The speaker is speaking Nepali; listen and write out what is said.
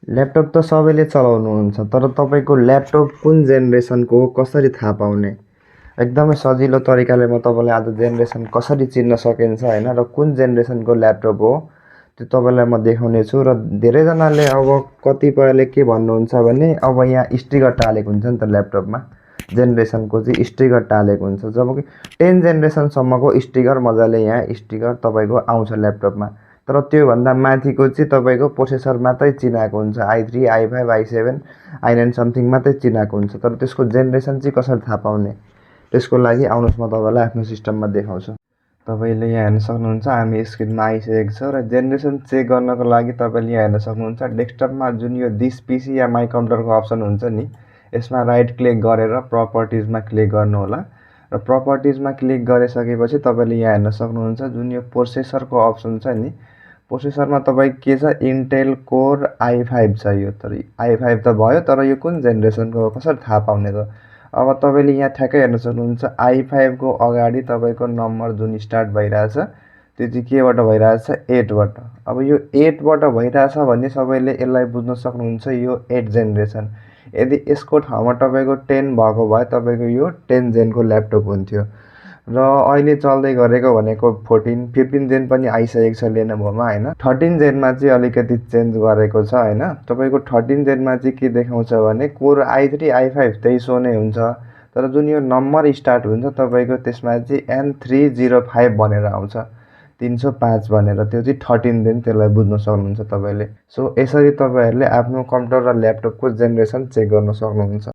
ल्यापटप त सबैले चलाउनुहुन्छ तर तपाईँको ल्यापटप कुन जेनेरेसनको हो कसरी थाहा पाउने? एकदमै सजिलो तरिकाले म तपाईँलाई आज जेनेरेसन कसरी चिन्न सकिन्छ होइन र कुन जेनेरेसनको ल्यापटप हो त्यो तपाईँलाई म देखाउने छु र धेरैजनाले अब कतिपयले के भन्नुहुन्छ भने अब यहाँ स्टिकर टालेको हुन्छ नि त ल्यापटपमा जेनेरेसनको चाहिँ स्टिकर टालेको हुन्छ जब कि 10 जेनेरेसनसम्मको स्टिकर मजाले यहाँ स्टिकर तपाईँको आउँछ ल्यापटपमा तर त्योभन्दा माथिको चाहिँ तपाईँको प्रोसेसर मात्रै चिनाएको हुन्छ i3 i5 i7 i9 something मात्रै चिनाएको हुन्छ तर त्यसको जेनेरेसन चाहिँ कसरी थाहा पाउने त्यसको लागि आउनुहोस् म तपाईँलाई आफ्नो सिस्टममा देखाउँछु तपाईँले यहाँ हेर्न सक्नुहुन्छ हामी स्क्रिनमा आइसकेको छ र जेनेरेसन चेक गर्नको लागि तपाईँले यहाँ हेर्न सक्नुहुन्छ डेस्कटपमा जुन यो दिस पिसी या माई कम्प्युटरको अप्सन हुन्छ नि यसमा राइट क्लिक गरेर प्रपर्टिजमा क्लिक गर्नुहोला र प्रपर्टिजमा क्लिक गरिसकेपछि तपाईँले यहाँ हेर्न सक्नुहुन्छ जुन यो प्रोसेसरको अप्सन छ नि प्रोसेसरमा तपाईँ के छ इन्टेल कोर i5 छ यो तर i5 त भयो तर यो कुन जेनेरेसनको हो कसरी थाहा पाउने त अब तपाईँले यहाँ ठ्याक्कै हेर्न सक्नुहुन्छ i5 को अगाडि तपाईँको नम्बर जुन स्टार्ट भइरहेछ त्यो चाहिँ केबाट भइरहेछ 8 बाट अब यो 8 बाट भइरहेछ भने सबैले यसलाई बुझ्न सक्नुहुन्छ यो 8 जेनेरेसन यदि यसको ठाउँमा तपाईँको 10 भएको भए तपाईँको यो 10 जेनको ल्यापटप हुन्थ्यो र अहिले चल्दै गरेको भनेको 14 15 जेन पनि आइसकेको छ लेनोभोमा होइन 13 जेनमा चाहिँ अलिकति चेन्ज गरेको छ होइन तपाईँको 13 जेनमा चाहिँ के देखाउँछ भने कोर i3 i5 त्यही सो नै हुन्छ तर जुन यो नम्बर स्टार्ट हुन्छ तपाईँको त्यसमा चाहिँ N305 भनेर आउँछ 305 भनेर त्यो चाहिँ 13 जेन त्यसलाई बुझ्न सक्नुहुन्छ तपाईँले सो यसरी तपाईँहरूले आफ्नो कम्प्युटर र ल्यापटपको जेनेरेसन चेक गर्न सक्नुहुन्छ